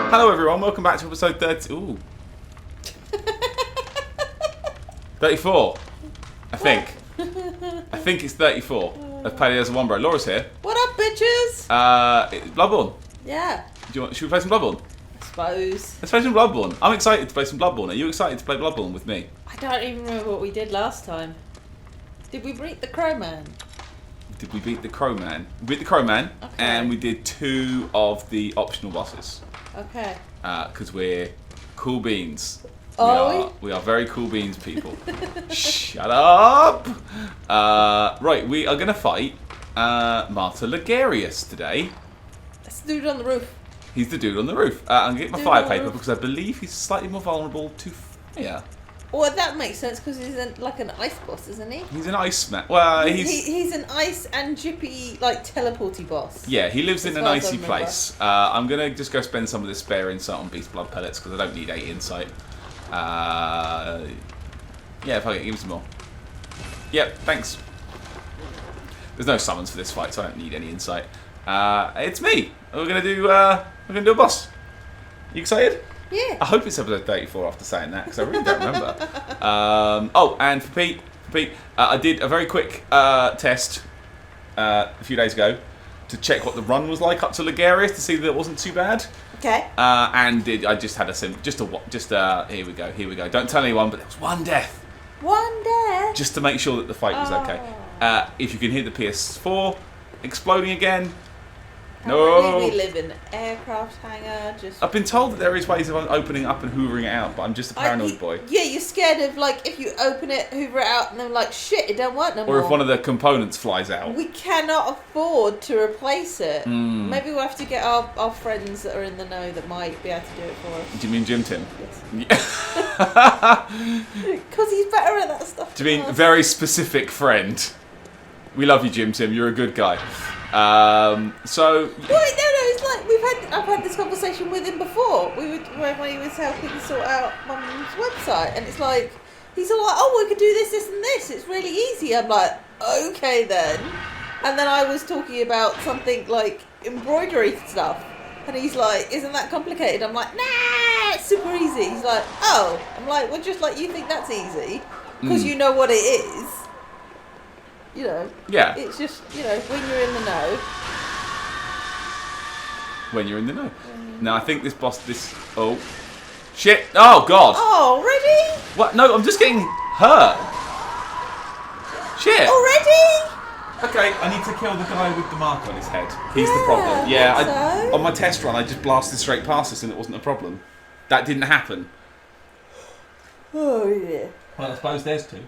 Hello everyone, welcome back to episode 30. Ooh. 34. I think. I think it's 34 of Paddy as a Wombo. Laura's here. What up, bitches? Bloodborne. Yeah. Should we play some Bloodborne? I suppose. Let's play some Bloodborne. I'm excited to play some Bloodborne. Are you excited to play Bloodborne with me? I don't even remember what we did last time. Did we beat the Crowman? Did we beat the Crowman? We beat the Crowman, Okay. and we did 2 of the optional bosses. Okay. Because we're cool beans. We are very cool beans, people. Shut up! Right, we are going to fight Martyr Ligarius today. That's the dude on the roof. He's the dude on the roof. I'm going to get my fire paper because I believe he's slightly more vulnerable to fire. Well, that makes sense because he's like an ice boss, isn't he? He's an ice man. Well, he's an ice and jippy, like, teleporty boss. Yeah, he lives in an as I icy remember. place. I'm going to just go spend some of this spare insight on beast blood pellets because I don't need 8 insight. Yeah, fuck it, give me some more. Yep, thanks. There's no summons for this fight, so I don't need any insight. It's me. We're gonna do a boss. You excited? Yeah. I hope it's episode 34 after saying that because I really don't remember. Oh, and for Pete, I did a very quick test a few days ago to check what the run was like up to Ligarius to see that it wasn't too bad. Okay. I just had here we go. Don't tell anyone, but there was one death. One death. Just to make sure that the fight was okay. If you can hear the PS4 exploding again. No. We live in an aircraft hangar. I've been told that there is ways of opening up and hoovering it out, but I'm just a paranoid boy. Yeah, you're scared of, like, if you open it, hoover it out, and then like, shit, it don't work no more. Or if one of the components flies out. We cannot afford to replace it. Maybe we'll have to get our friends that are in the know that might be able to do it for us. Do you mean Jim Tim? Yes. Because he's better at that stuff. Do you mean very specific friend? We love you, Jim Tim. You're a good guy. So. Wait, no, it's like I've had this conversation with him before. When he was helping sort out Mum's website, and it's like he's all like, "Oh, we could do this, this, and this. It's really easy." I'm like, "Okay then." And then I was talking about something like embroidery stuff, and he's like, "Isn't that complicated?" I'm like, "Nah, it's super easy." He's like, "Oh," I'm like, "Well, just like you think that's easy because you know what it is." You know, yeah. It's just, you know, when you're in the know. When you're in the know. Now, I think this boss, oh. Shit. Oh, God. Oh, already? What? No, I'm just getting hurt. Shit. Already? Okay, I need to kill the guy with the mark on his head. He's the Yeah, problem. Yeah, I think so. on my test run, I just blasted straight past this and it wasn't a problem. That didn't happen. Oh, yeah. Well, I suppose there's 2.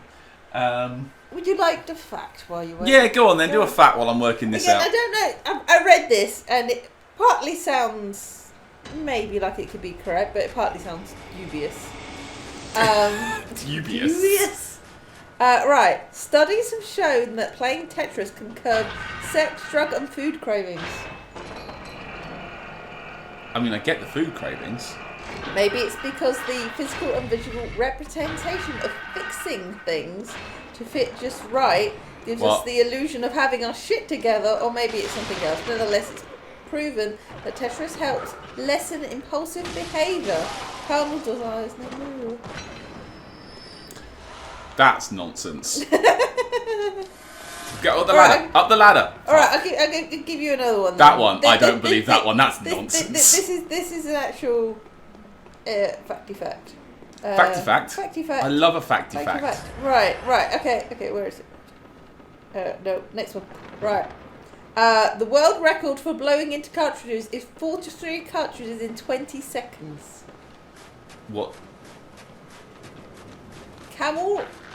Would you like the fact while you work? Yeah, go on then. Do a fact while I'm working this Again, out. I don't know. I read this and it partly sounds maybe like it could be correct, but it partly sounds dubious. Dubious. Right. Studies have shown that playing Tetris can curb sex, drug, and food cravings. I mean, I get the food cravings. Maybe it's because the physical and visual representation of fixing things to fit just right gives us the illusion of having our shit together, or maybe it's something else. Nonetheless, it's proven that Tetris helps lessen impulsive behaviour. Calm desires no more. That's nonsense. Go up the ladder. Up the ladder. Alright, I'll give you another one. That one, I don't believe that one. That's nonsense. This is an actual facty fact. Facty fact? Facty fact. I love a facty fact. Right, okay, where is it? No, next one. Right. The world record for blowing into cartridges is 43 cartridges in 20 seconds. What? I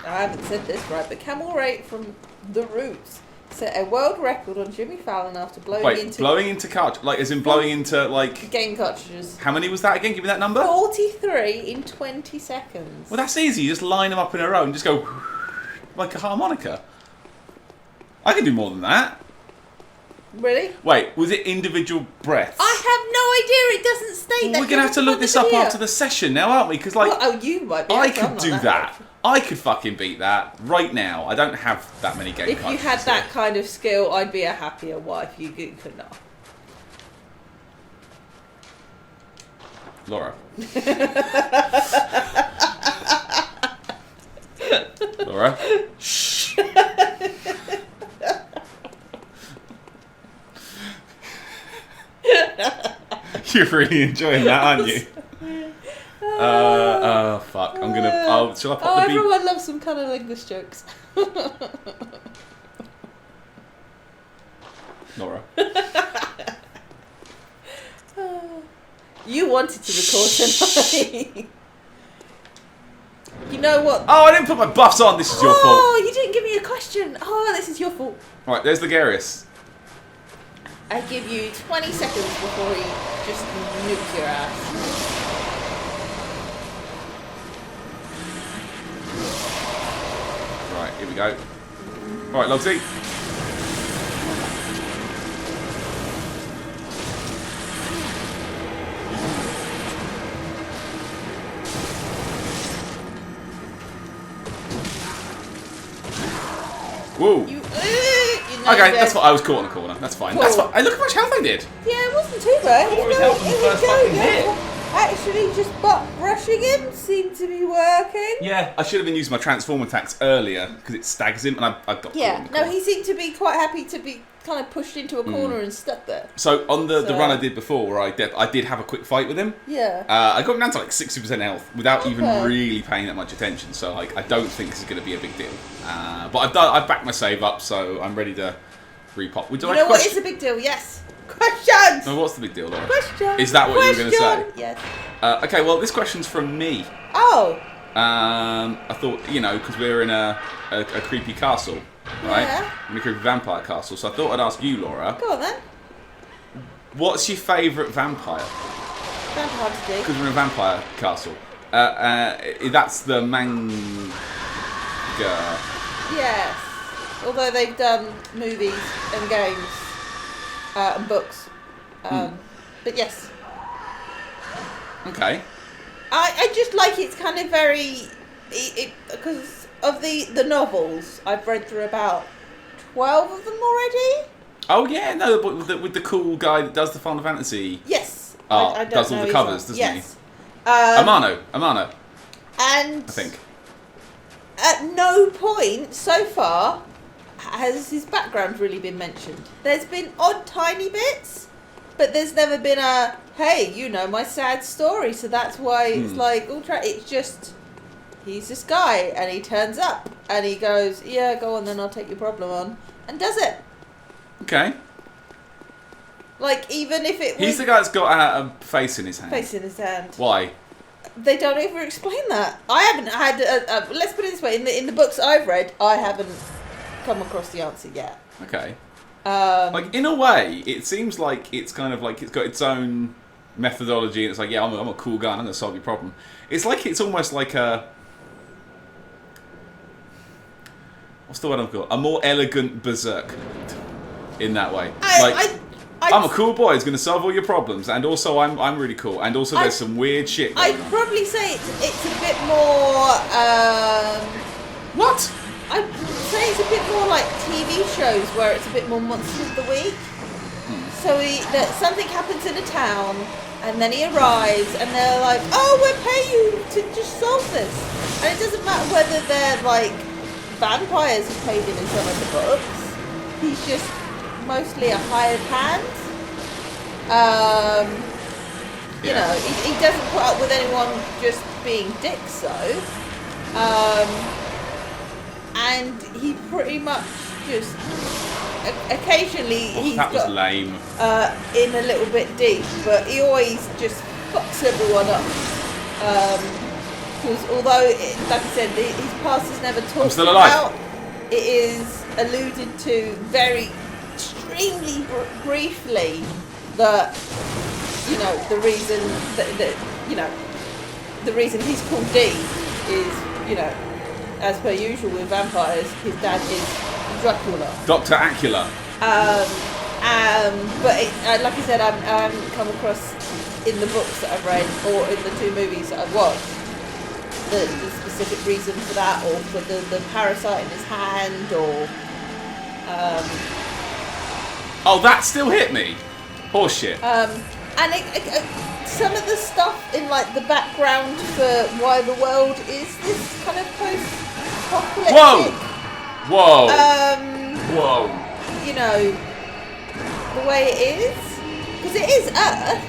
haven't said this right, but Camel Rate from The Roots set a world record on Jimmy Fallon after blowing into cartridges, like as in blowing into like game cartridges. How many was that again? Give me that number. 43 in 20 seconds. Well, that's easy. You just line them up in a row and just go like a harmonica. I can do more than that. Really? Wait, was it individual breaths? I have no idea. It doesn't state that. We're gonna have to look this up after the session now, aren't we? Because like, you might be. I could do that. I could fucking beat that right now. I don't have that many game cards. If you had that kind of skill, I'd be a happier wife. You could not. Laura. Laura. Shh. You're really enjoying that, aren't you? Fuck. I'm gonna. Shall I pop the beep? Everyone loves some kind of English jokes. Laura. You wanted to record tonight. You know what? Oh, I didn't put my buffs on. This is your fault. Oh, you didn't give me a question. Oh, this is your fault. Right, there's Ligarius. I give you 20 seconds before he just nukes your ass. Right, here we go. Right, Logsy. Whoa. You Okay, that's what I was caught in a corner. That's fine. That's fine. Hey, look how much health I did. Yeah, it wasn't too bad. What was helping the first fucking hit? Actually, just butt rushing him seemed to be working. Yeah, I should have been using my transform attacks earlier because it stags him, and I got caught in Yeah, the no, corner. he seemed to be quite happy to be kind of pushed into a corner and stuck there. So on the run I did before, where I did have a quick fight with him. Yeah. I got him down to like 60% health without even Okay. really paying that much attention. So like, I don't think this is going to be a big deal. But I've backed my save up, so I'm ready to repop. Would you like You know a what question? is a big deal? Yes. Questions. No, what's the big deal, Laura? Question. Is that what you were going to say? Yes. Okay, well this question's from me. Oh. I thought, because we're in a creepy castle, right? Yeah. In a creepy vampire castle. So I thought I'd ask you, Laura. Go on then. What's your favourite vampire? Vampire to do. Because we're in a vampire castle. That's the manga. Yes. Although they've done movies and games and books. But yes. Okay. I just like it's kind of very... Because of the novels, I've read through about 12 of them already. Oh yeah, no, but with the cool guy that does the Final Fantasy. Yes. Art, I don't does all know the his covers, name. doesn't Yes. he? Amano, And I think. at no point so far has his background really been mentioned. There's been odd tiny bits, but there's never been a, hey, my sad story, so that's why it's like, it's just, he's this guy, and he turns up, and he goes, yeah, go on then, I'll take your problem on, and does it. Okay. Like, even if it was... He's the guy that's got a face in his hand. face in his hand. Why? They don't ever explain that. I haven't had. Let's put it this way: in the books I've read, I haven't come across the answer yet. Okay. Like in a way, it seems like it's kind of like it's got its own methodology, and it's like, yeah, I'm a cool guy, and I'm gonna solve your problem. It's like it's almost like a what's the word I'm called? A more elegant berserk. In that way, I'm a cool boy who's going to solve all your problems, and also I'm really cool, and also there's some weird shit going I'd on. probably say it's a bit more. What? I'd say it's a bit more like TV shows where it's a bit more monster of the week. So that something happens in a town, and then he arrives, and they're like, "Oh, we'll pay you to just solve this," and it doesn't matter whether they're like vampires who paid him in some of the books. He's just mostly a hired hand. You know, he doesn't put up with anyone just being dicks, though. And he pretty much just occasionally he's that was got lame. in a little bit deep, but he always just fucks everyone up. Because although, like I said, his past is never talked still alive. about, it is alluded to very extremely briefly that the reason the reason he's called D is as per usual with vampires, his dad is Dracula. Dr. Acula. But like I said, I haven't come across in the books that I've read or in the 2 movies that I've watched the specific reason for that, or for the parasite in his hand, or Oh, that still hit me. Horseshit. And some of the stuff in like the background for why the world is this kind of post-apocalyptic. Whoa! Whoa! You know, the way it is, because it is Earth.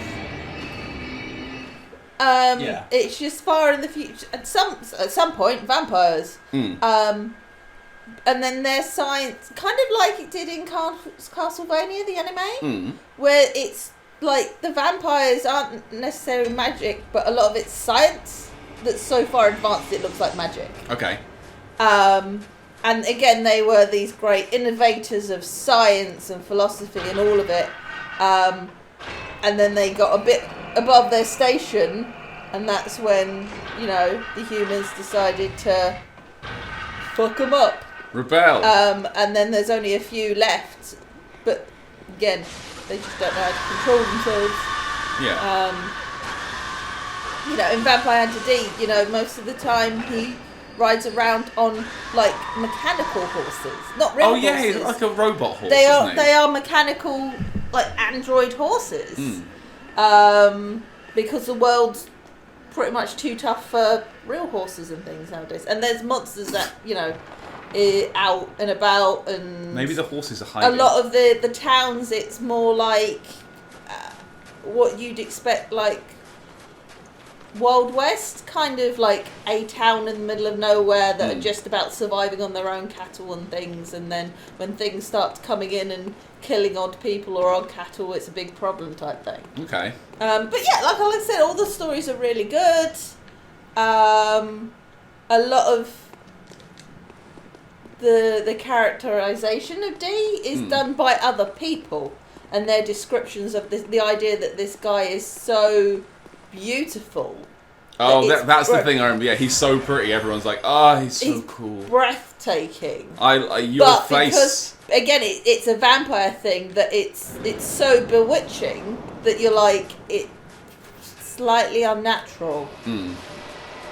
It's just far in the future. At some point, vampires. And then there's science, kind of like it did in Castlevania, the anime, where it's like the vampires aren't necessarily magic, but a lot of it's science that's so far advanced it looks like magic. Okay. And again, they were these great innovators of science and philosophy and all of it. And then they got a bit above their station, and that's when, you know, the humans decided to fuck them up. Rebel. And then there's only a few left, but again, they just don't know how to control themselves. Yeah. You know, in Vampire Hunter D, you know, most of the time he rides around on like mechanical horses, not real horses. Oh yeah, he's like a robot horse. They are isn't he? they are mechanical, like android horses. Because the world's pretty much too tough for real horses and things nowadays. And there's monsters that, you know, out and about, and maybe the horses are hiding. A lot of the towns, it's more like what you'd expect, like Wild West, kind of like a town in the middle of nowhere that are just about surviving on their own cattle and things, and then when things start coming in and killing odd people or odd cattle, it's a big problem type thing. Okay. But yeah, like I said, all the stories are really good. A lot of the characterization of D is done by other people, and their descriptions of the idea that this guy is so beautiful. Oh, that's the thing I remember. Yeah, he's so pretty. Everyone's like, he's so cool. Breathtaking. Your face. Because, again, it's a vampire thing that it's so bewitching that you're like, it's slightly unnatural.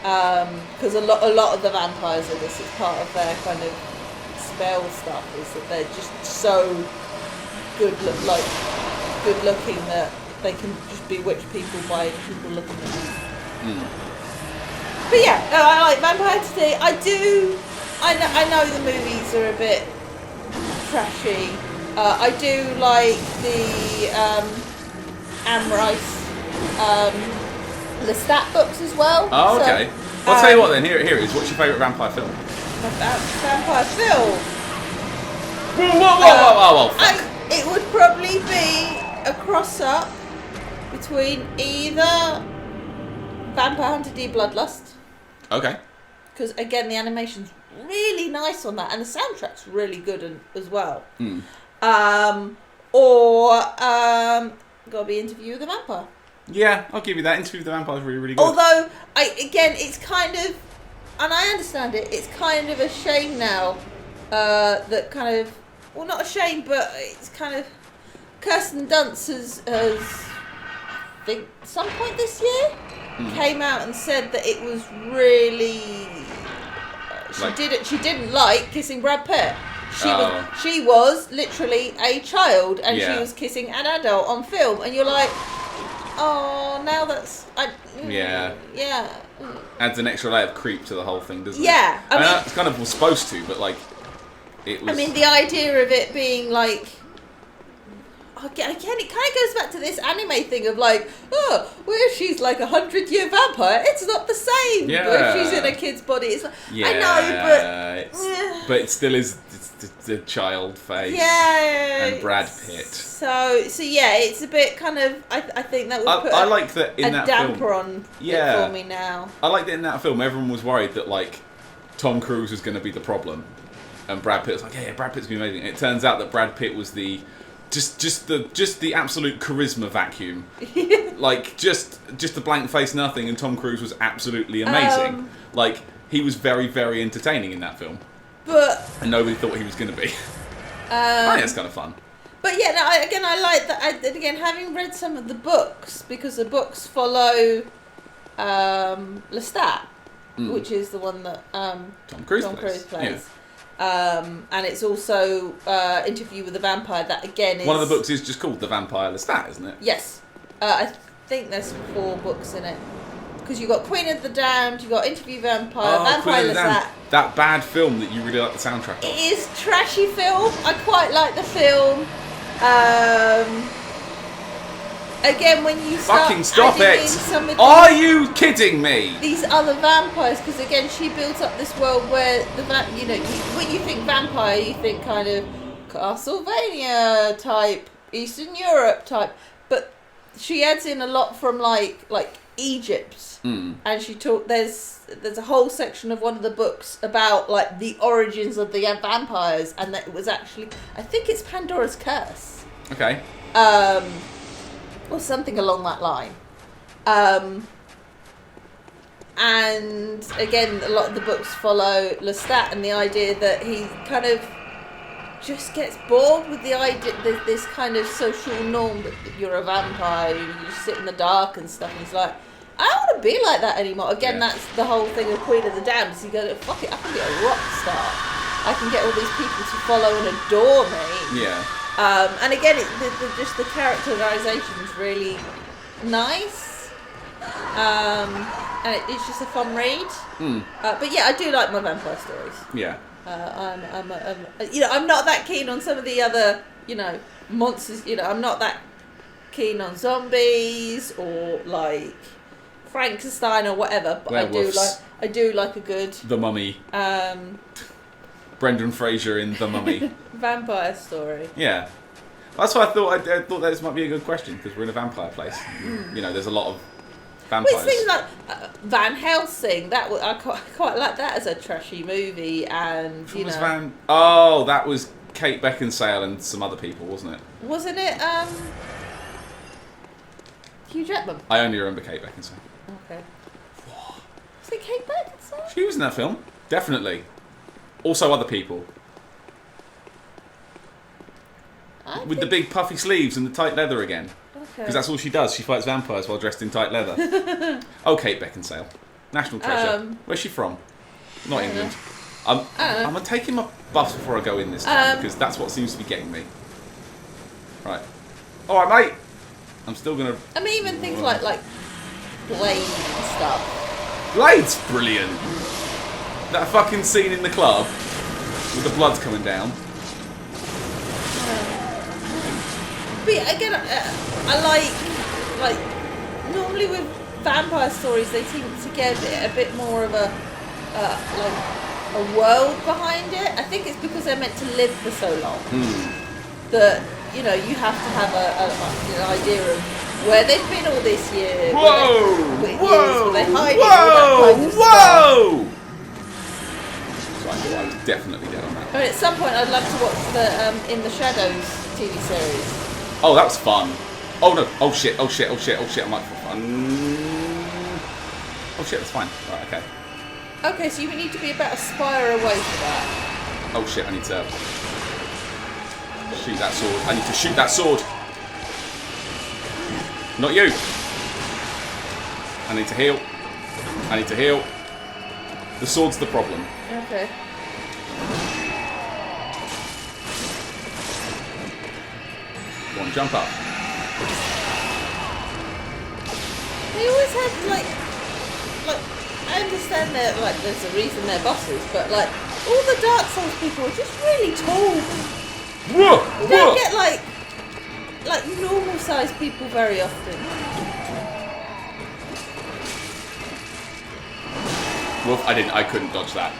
Because a lot of the vampires of this is part of their kind of spell stuff, is that they're just so good looking that they can just bewitch people by people looking at them. But yeah, I like Vampire Today. I know the movies are a bit trashy. I do like the Anne Rice Lestat books as well. Oh, okay. I'll tell you what then, here it is. What's your favourite vampire film? Vampire film? Whoa. It would probably be a cross-up between either Vampire Hunter D Bloodlust. Okay. Because, again, the animation's really nice on that, and the soundtrack's really good as well. Or gotta be Interview with the Vampire. Yeah, I'll give you that. Interview with the Vampire is really, really good. Although, it's kind of, and I understand it, it's kind of a shame now that kind of, well, not a shame, but it's kind of, Kirsten Dunst has I think, some point this year, came out and said that it was really, she didn't like kissing Brad Pitt. She was literally a child, and she was kissing an adult on film, and you're like, oh, now that's... Yeah. Adds an extra layer of creep to the whole thing, doesn't it? Yeah. I mean, it's kind of was supposed to, but, like, it was... I mean, the idea of it being, like... Again, it kind of goes back to this anime thing of, like, oh, well, if she's, like, 100-year vampire, it's not the same. Yeah. But if she's in a kid's body, it's like... Yeah, I know, but... But it still is... It's a child face. Yeah. And Brad Pitt. So yeah, it's a bit kind of. I think that would put I like that in that damper film. on it for me now. I like that in that film. Everyone was worried that like Tom Cruise was going to be the problem, and Brad Pitt was like, yeah, Brad Pitt's been amazing. And it turns out that Brad Pitt was the just the absolute charisma vacuum. Like just a blank face, nothing, and Tom Cruise was absolutely amazing. Like he was very, very entertaining in that film. And nobody thought he was going to be. I think that's kind of fun. But yeah, no, I like that. Again, having read some of the books, because the books follow Lestat, which is the one that Tom Cruise plays. Yeah. And it's also Interview with the Vampire. That again is one of the books is just called The Vampire Lestat, isn't it? Yes. I think there's 4 books in it. Because you got Queen of the Damned, you got Interview Vampire, Vampire Lestat. That bad film that you really like the soundtrack of. It is trashy film. I quite like the film. Again, when you start Fucking stop adding it! in some of Are you kidding me? these other vampires, because again, she built up this world where when you think vampire, you think kind of Castlevania type, Eastern Europe type, but she adds in a lot from like Egypt, and she taught there's a whole section of one of the books about like the origins of the vampires, and that it was actually, I think it's Pandora's Curse. Okay. Or something along that line. And again, a lot of the books follow Lestat and the idea that he kind of just gets bored with the idea, this kind of social norm that you're a vampire, you just sit in the dark and stuff, and he's like, I don't want to be like that anymore. Again, that's the whole thing of Queen of the Damned, so you go, fuck it, I can be a rock star. I can get all these people to follow and adore me. Yeah. And again, just the characterization is really nice, and it's just a fun read. But yeah, I do like my vampire stories. Yeah. I'm not that keen on some of the other, monsters. I'm not that keen on zombies or like Frankenstein or whatever. But Werewolves. I do like a good The Mummy. Brendan Fraser in The Mummy. vampire story. Yeah. That's why I thought that this might be a good question, because we're in a vampire place. There's a lot of vampires. Well, it's things like Van Helsing. I quite like that as a trashy movie, and that was Kate Beckinsale and some other people, wasn't it? Wasn't it? Hugh Jackman. I only remember Kate Beckinsale. Okay. Was it Kate Beckinsale? She was in that film, definitely. Also, other people. With the big puffy sleeves and the tight leather again. Okay. Because that's all she does. She fights vampires while dressed in tight leather. Kate Beckinsale. National treasure. Where's she from? Not England. I'm going to take him up buffs before I go in this time, because that's what seems to be getting me. Right. Alright, mate. I'm still going to... I mean, even things like Blade and stuff. Blade's brilliant. That fucking scene in the club with the blood coming down. But yeah, again, I like normally with vampire stories, they seem to get a bit more of a world behind it. I think it's because they're meant to live for so long that you have to have an idea of where they've been all this year. Whoa! Were they hiding? All that kind of stuff. So I thought I was definitely dead on that. I mean, at some point, I'd love to watch the In the Shadows TV series. Oh, that was fun. Oh no! Oh shit! I'm like, oh shit! That's fine. Right, okay. Okay, so you need to be about a spire away from that. Oh shit! I need to shoot that sword. I need to shoot that sword. Not you. I need to heal. The sword's the problem. Okay. Go on, jump up. They always have like I understand that there's a reason they're bosses, but all the Dark Souls people are just really tall. You don't get like normal sized people very often. Well, I couldn't dodge that.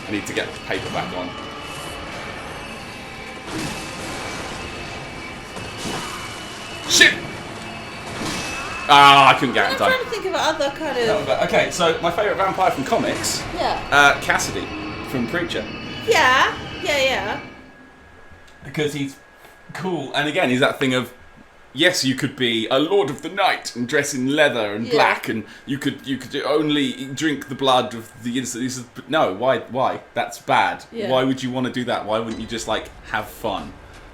I need to get the paper back on. Shit! I couldn't get it I'm done. trying to think of other kind of... Okay, so my favourite vampire from comics, Yeah. Cassidy from Preacher. Yeah. Because he's cool, and again, he's that thing of, yes, you could be a Lord of the Night and dress in leather and black, and you could only drink the blood of the innocent. No, why? That's bad. Yeah. Why would you want to do that? Why wouldn't you just have fun?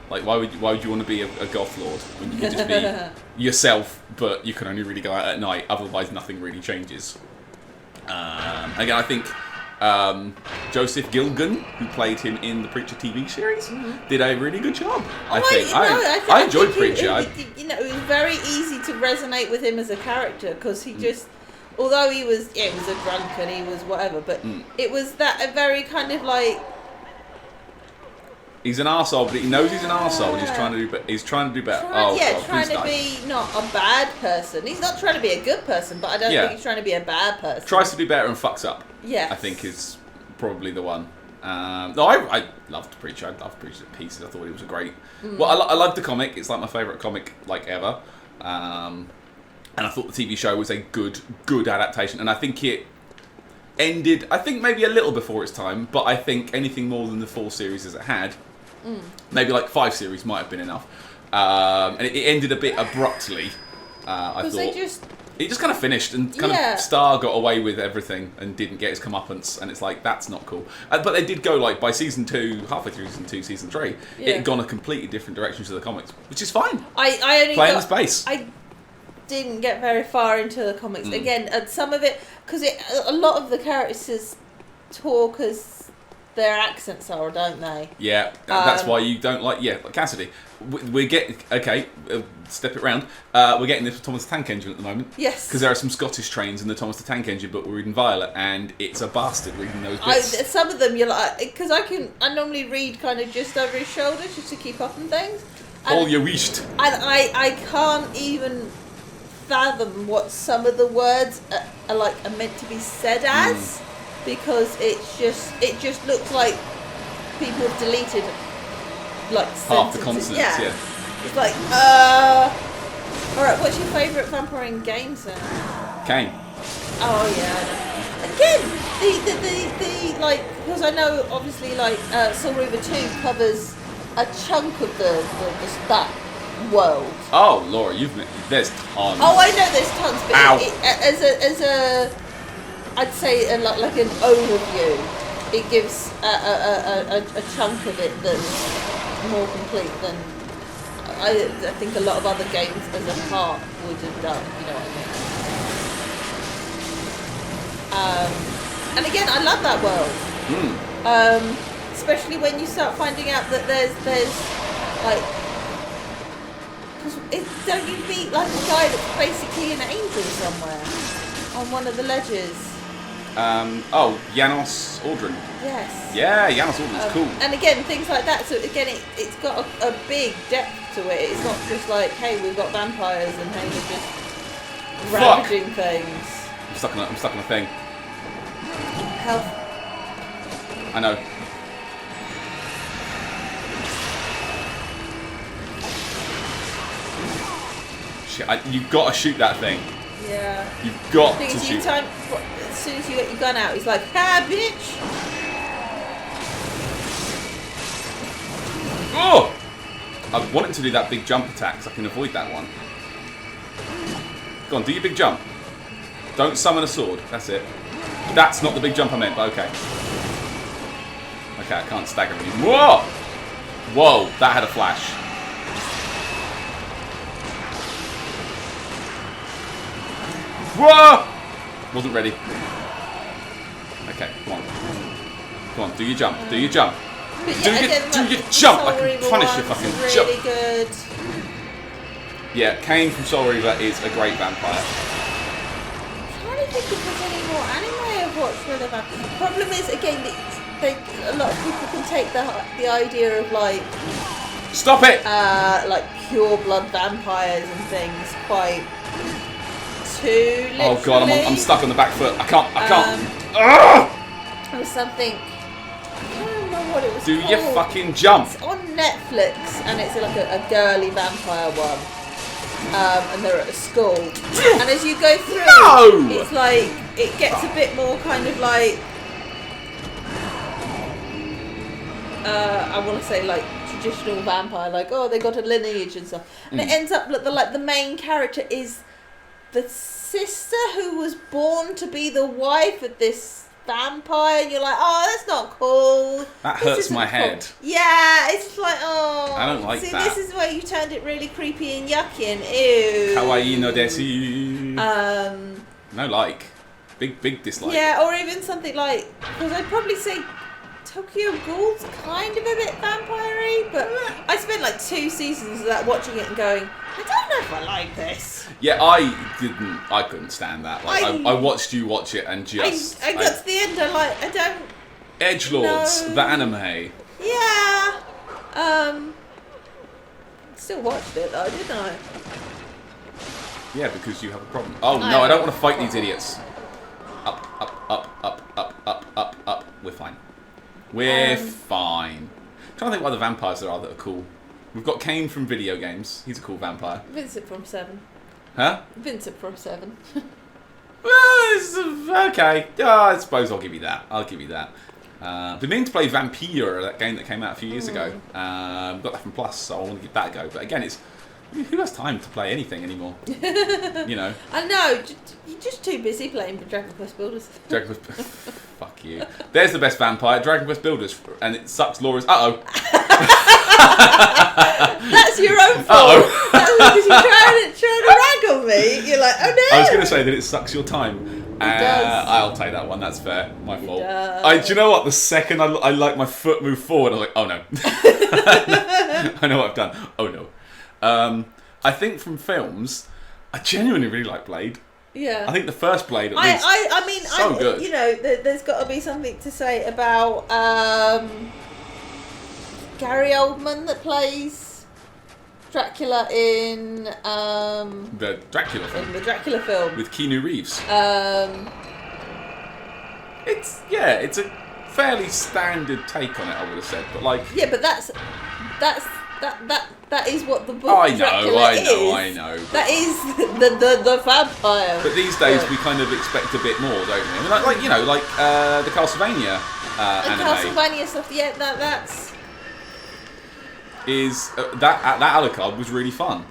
Why would you want to be a goth lord when you can just be yourself, but you can only really go out at night? Otherwise, nothing really changes. Again, I think Joseph Gilgun, who played him in the Preacher TV series, did a really good job. I enjoyed Preacher. It was very easy to resonate with him as a character because he just, although he was a drunk and he was whatever, but it was that a very kind of like. He's an arsehole, but he knows he's an arsehole and he's trying to do better. Trying to be not a bad person. He's not trying to be a good person, but I don't think he's trying to be a bad person. Tries to do better and fucks up. Yeah, I think is probably the one. I loved Preacher. I loved Preacher to pieces. I thought he was a great. Well, I loved the comic. It's like my favourite comic ever. And I thought the TV show was a good adaptation. And I think it ended. I think maybe a little before its time, but I think anything more than the 4 series as it had. Maybe like 5 series might have been enough, and it ended a bit abruptly. I thought it just kind of finished, and kind of Star got away with everything and didn't get his comeuppance, and it's like that's not cool. But they did go like by season 2, halfway through season 2, season 3, it had gone a completely different direction to the comics, which is fine. I only play in the space. I didn't get very far into the comics again, and some of it because a lot of the characters talk as their accents are, don't they? Yeah, that's why you don't like Cassidy. We're getting step it round. We're getting this with Thomas the Tank Engine at the moment. Yes, because there are some Scottish trains in the Thomas the Tank Engine, but we're reading Violet, and it's a bastard reading those bits. Some of them you're like, because I normally read kind of just over his shoulder just to keep up on things. All you wished. And I can't even fathom what some of the words are meant to be said as. Because it just looks like people have deleted like half the consonants. Yeah. It's like all right. What's your favourite vampire in games then? Kane. Oh yeah. Again, the like because I know obviously like Soul Reaver 2 covers a chunk of the that world. Oh Laura, there's tons. Oh, I know there's tons, but as a I'd say like an overview. It gives a chunk of it that's more complete than I think a lot of other games as a part would have done. You know what I mean? And again, I love that world. Especially when you start finding out that there's like, don't you meet like a guy that's basically an angel somewhere on one of the ledges? Janos Aldrin. Yes. Yeah, Janos Aldrin's cool. And again, things like that. So again, it's got a big depth to it. It's not just like, hey, we've got vampires and hey, we're just ravaging things. I'm stuck on a thing. Health. I know. Shit, you've got to shoot that thing. Yeah. You've got to shoot. As soon as you get your gun out, he's like, "Ha, bitch!" Oh! I want him to do that big jump attack so I can avoid that one. Go on, do your big jump. Don't summon a sword. That's it. That's not the big jump I meant, but okay. Okay, I can't stagger him. Whoa! Whoa, that had a flash. Whoa! Wasn't ready. Okay, come on. Come on, do your jump. Do your jump. Do your jump! I can punish your fucking jump. Really good. Yeah, Kane from Soul Reaver is a great vampire. I'm trying to think if there's any more anime I've watched where they're vampires. Problem is, again, a lot of people can take the idea of like... Stop it! Like pure blood vampires and things quite too literally. Oh god, I'm stuck on the back foot. I can't. There was something... I don't remember what it was Do called. your fucking jump! It's on Netflix and it's like a girly vampire one. And they're at a school. And as you go through, it's like, it gets a bit more kind of like, I want to say like traditional vampire, like, oh, they got a lineage and stuff. And it ends up like the main character is the sister who was born to be the wife of this vampire, and you're like, oh, that's not cool. That hurts my head. Yeah, it's like, oh. I don't like that. This is where you turned it really creepy and yucky and ew. Kawaii no desu. No like. big dislike. Yeah, or even something like, because I'd probably say Tokyo Ghoul's kind of a bit vampire-y, but I spent like 2 seasons of that watching it and going, I don't know if I like this. Yeah, I couldn't stand that. Like, I watched you watch it and just... I got to the end, I don't... Edgelords, the anime. Yeah. Still watched it though, didn't I? Yeah, because you have a problem. Oh, no, I don't want to fight these idiots. Up. We're fine. We're fine. I'm trying to think what other vampires there are that are cool. We've got Kane from video games. He's a cool vampire. Vincent from 7. Huh? Vincent from 7. Well, okay. I suppose I'll give you that. Been meaning to play Vampire, that game that came out a few years ago. Got that from Plus, so I want to give that a go. But again, who has time to play anything anymore? You know. I know. You're just too busy playing Dragon Quest Builders. Fuck you. There's the best vampire, Dragon Quest Builders, and it sucks Laura's... Uh-oh. That's your own fault. That's because you're trying to rag on me. You're like, oh no. I was going to say that it sucks your time. It does. I'll take that one. That's fair. My fault. does. Do you know what? The second I like my foot move forward, I was like, oh no. I know what I've done. Oh no. I think from films, I genuinely really like Blade. Yeah. I think the first Blade, at least, I mean, so good. You know, there's got to be something to say about Gary Oldman that plays Dracula in the Dracula film. In the Dracula film With Keanu Reeves. It's a fairly standard take on it, I would have said, but like... Yeah, but that is what the book Dracula is. I know. That is the vampire. But these days we kind of expect a bit more, don't we? I mean, like you know, like the Castlevania anime. Castlevania stuff, yeah, that's... Is that Alucard was really fun.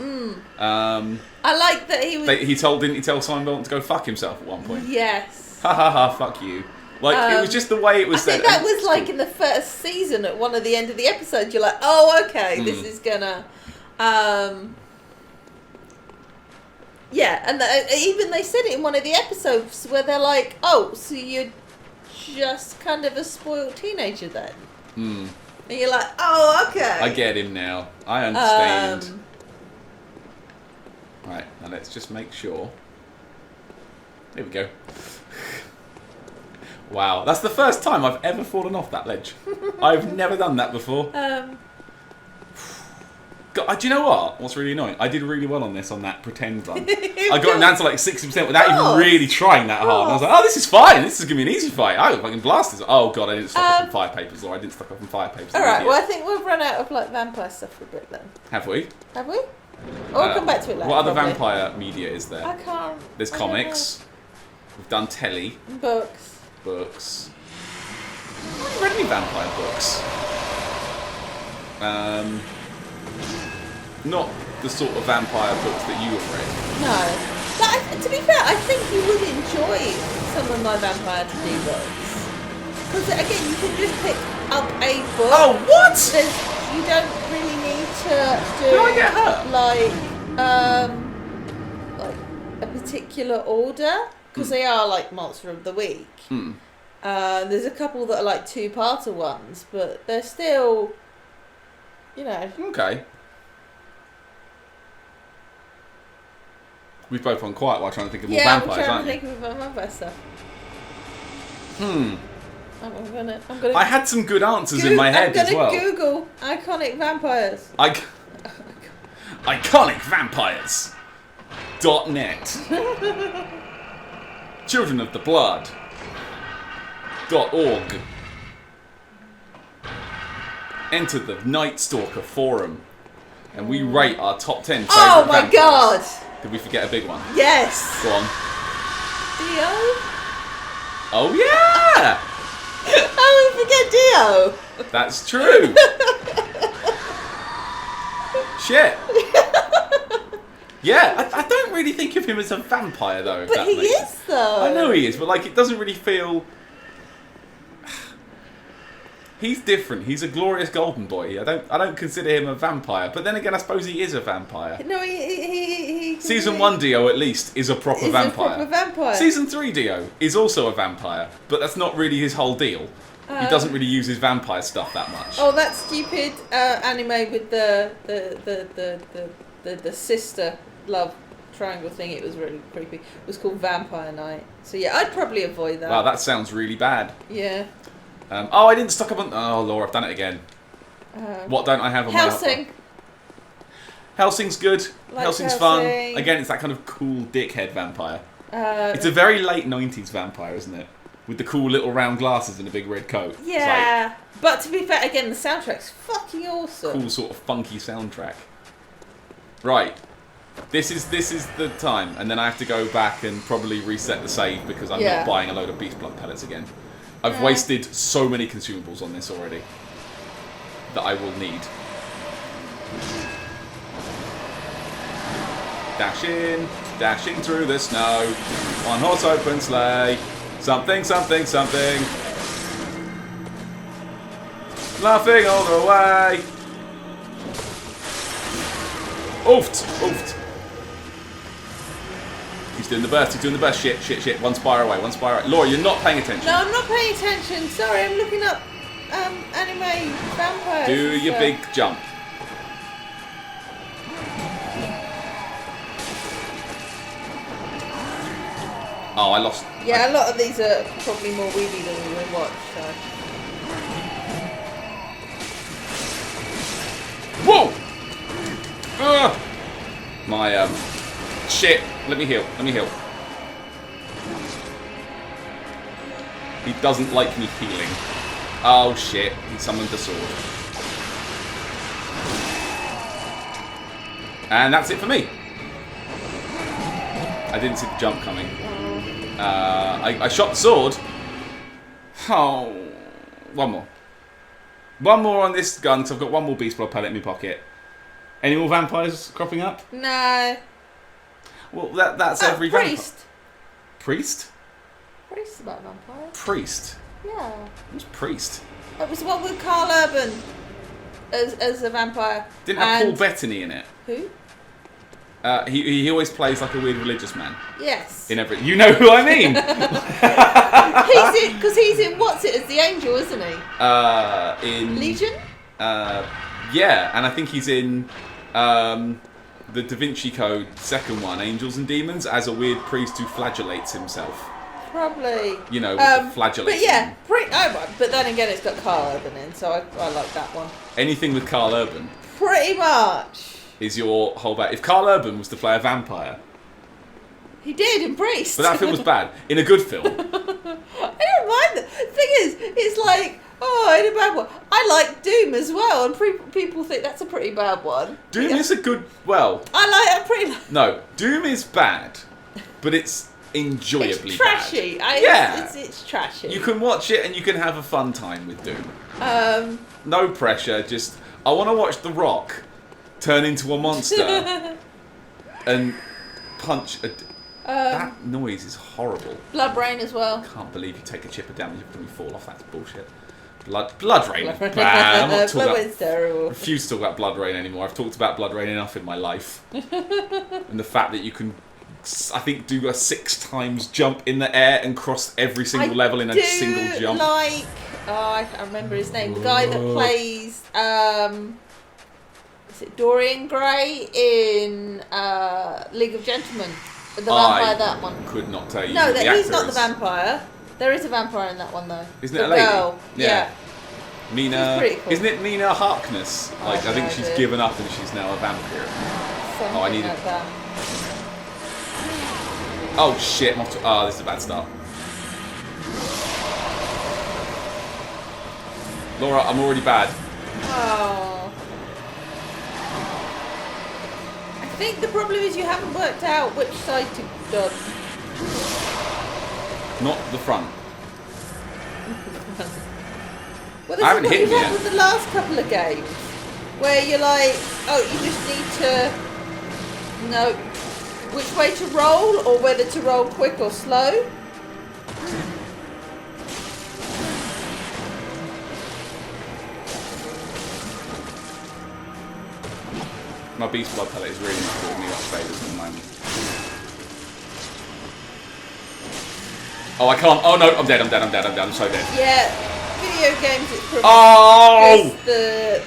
I like that he was... Didn't he tell Simon Bolton to go fuck himself at one point? Yes. Ha ha ha, fuck you. Like, it was just the way it was said. I think that was like in the first season at one of the end of the episodes. You're like, oh, okay, this is gonna... Yeah, and even they said it in one of the episodes where they're like, oh, so you're just kind of a spoiled teenager then? And you're like, oh, okay. I get him now. I understand. Right, now let's just make sure. There we go. Wow, that's the first time I've ever fallen off that ledge. I've never done that before. God, do you know what? What's really annoying? I did really well on that pretend run. I got down to like 60% without even really trying that hard. And I was like, oh, this is fine. This is going to be an easy fight. I can blast this. Oh, God, I didn't stock up on fire papers. Or I didn't stock up on fire papers. Alright, well, I think we've run out of like vampire stuff for a bit then. Have we? Have we? Or we'll come back to it later. What other probably. vampire media is there? I can't. There's comics. We've done telly. Books. I haven't read any vampire books. Not the sort of vampire books that you have read. No. But to be fair, I think you would enjoy some of my Vampire D books. Because again, you can just pick up a book. Oh, what? You don't really need to do Did I get hurt? like a particular order. Because they are like Monster of the Week. There's a couple that are like 2-parter ones, but they're still, you know. Okay. We've both gone quiet while trying to think of more vampires, aren't we? Yeah, I'm trying to think of vampire stuff. I'm gonna I had some good answers in my head as well. I'm gonna Google iconic vampires. Iconic vampires. .net. Children of the Blood. .org. Enter the Night Stalker forum, and we rate our top 10 favourite Oh my vampires. god! Did we forget a big one? Yes! Go on. Dio? Oh yeah! How would we forget Dio? That's true. Shit. Yeah, I don't really think of him as a vampire though. If But that he makes is sense. though. I know he is, but like it doesn't really feel. He's different. He's a glorious golden boy. I don't consider him a vampire. But then again, I suppose he is a vampire. No, he Season 1 Dio, at least, is a proper He's vampire. a proper vampire. Season 3 Dio is also a vampire, but that's not really his whole deal. He doesn't really use his vampire stuff that much. Oh, that stupid anime with the sister love triangle thing. It was really creepy. It was called Vampire Night. So yeah, I'd probably avoid that. Wow, that sounds really bad. Yeah. Oh, I didn't stock up on... Oh, Laura, I've done it again. What don't I have on Hellsing. my... Hellsing's good. Like Hellsing's fun. Again, it's that kind of cool dickhead vampire. It's a very late 90s vampire, isn't it? With the cool little round glasses and a big red coat. Yeah. But to be fair, again, the soundtrack's fucking awesome. Cool sort of funky soundtrack. Right. This is the time, and then I have to go back and probably reset the save because I'm not buying a load of beast blood pellets again. I've wasted so many consumables on this already that I will need. Dashing through the snow, one horse open sleigh, something, something, something. Laughing all the way. Oofed, oofed. He's doing the burst, he's doing the burst. Shit, shit, shit. One spire away, one spire away. Laura, you're not paying attention. No, I'm not paying attention. Sorry, I'm looking up anime vampires. Do your big jump. Oh, I lost. Yeah, a lot of these are probably more weedy than we will watch, so. Whoa! My, shit. Let me heal. Let me heal. He doesn't like me healing. Oh, shit. He summoned the sword. And that's it for me. I didn't see the jump coming. I shot the sword. Oh. One more. One more on this gun, because I've got one more beast blood pellet in my pocket. Any more vampires cropping up? No. Well, that's every priest. vampire. Priest? Priest is about vampire. Priest? Yeah. Who's Priest? It was the one with Carl Urban as a vampire. Didn't have Paul Bettany in it. Who? He always plays like a weird religious man. Yes. In every, you know who I mean. He's in what's it as the angel, isn't he? In Legion. Yeah, and I think he's in the Da Vinci Code second one, Angels and Demons, as a weird priest who flagellates himself. Probably. You know, with the flagellating. But yeah, but then again, it's got Carl Urban in, so I like that one. Anything with Carl Urban. Pretty much. Is your whole back. If Carl Urban was to play a vampire. He did in Priest. But that film was bad. In a good film. I don't mind that. The thing is, it's like, oh, in a bad one. I like Doom as well, and people think that's a pretty bad one. Doom is a good, well. I pretty. No, Doom is bad, but it's enjoyably it's trashy. Bad. It's trashy. You can watch it and you can have a fun time with Doom. No pressure, just, I want to watch The Rock turn into a monster and punch a... that noise is horrible. Blood Rain as well. Can't believe you take a chip of damage every time you fall off. That's bullshit. Blood Rain is bad. I'm not talking Blood about... Rain's terrible. I refuse to talk about Blood Rain anymore. I've talked about Blood Rain enough in my life. And the fact that you can, I think, do a 6 times jump in the air and cross every single level in a single jump. I can't remember his name. The guy that plays... is it Dorian Gray in League of Gentlemen? The vampire, that one. Could not tell you. No, he's not the vampire. There is a vampire in that one though. Isn't it a lady? Girl. Yeah. Mina. Cool. Isn't it Mina Harkness? Like I think she's given up and she's now a vampire. Something I need like that. Oh shit! This is a bad start. Laura, I'm already bad. Oh. I think the problem is you haven't worked out which side to dodge. Not the front. Well, this I haven't is what hit you him had yet. with the last couple of games, where you're like, oh, you just need to know which way to roll or whether to roll quick or slow. My beast blood pellet is really not doing me much favours at the moment. Oh, I can't. Oh no, I'm dead. I'm so dead. Yeah, video games. It's probably Oh! the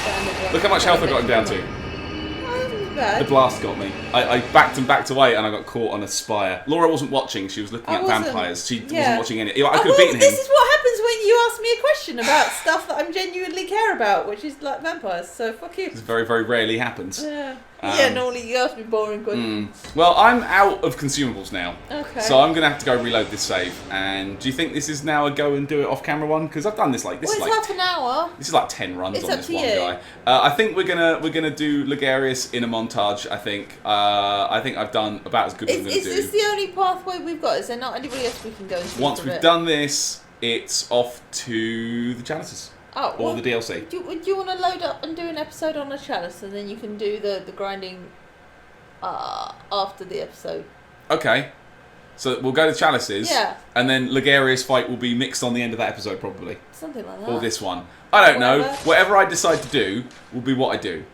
standard one. Look how much health I got him down to. Bad. The blast got me. I backed away and I got caught on a spire. Laura wasn't watching. She was looking at vampires. She wasn't watching any. I could have beaten him. This is what happens when you ask me a question about stuff that I genuinely care about, which is like vampires. So fuck you. This very, very rarely happens. Yeah. Normally you ask me boring questions. Well, I'm out of consumables now. Okay. So I'm going to have to go reload this save. And do you think this is now a go and do it off camera one? Because I've done this like this. Well, it's half an hour. This is like 10 runs It's on up this to one you. guy. I think we're gonna do Logarius in a montage. I think I've done about as good as I'm gonna do. Is this the only pathway we've got? Is there not anybody else we can go to? Once we've done this, it's off to the Chalices. Oh, or the DLC. Do you want to load up and do an episode on the chalice, and then you can do the grinding after the episode? Okay. So we'll go to Chalices. Yeah. And then Logarius fight will be mixed on the end of that episode, probably. Something like that. Or this one. I don't know. Whatever I decide to do will be what I do.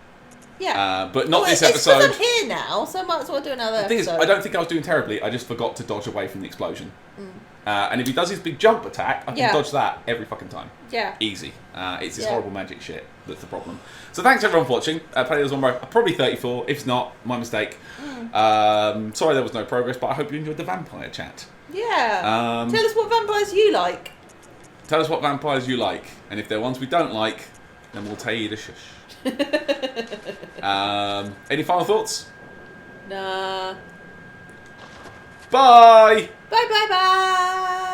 Yeah. But not this It's episode. 'cause I'm here now, so I might as well do another The thing is, episode. I don't think I was doing terribly. I just forgot to dodge away from the explosion. And if he does his big jump attack, I can dodge that every fucking time. Yeah. Easy. It's this horrible magic shit that's the problem. So thanks everyone for watching. Paddy was on probably 34. If not, my mistake. Sorry there was no progress, but I hope you enjoyed the vampire chat. Yeah. Tell us what vampires you like. Tell us what vampires you like. And if they're ones we don't like, then we'll tell you to shush. Any final thoughts? Nah. Bye! Bye.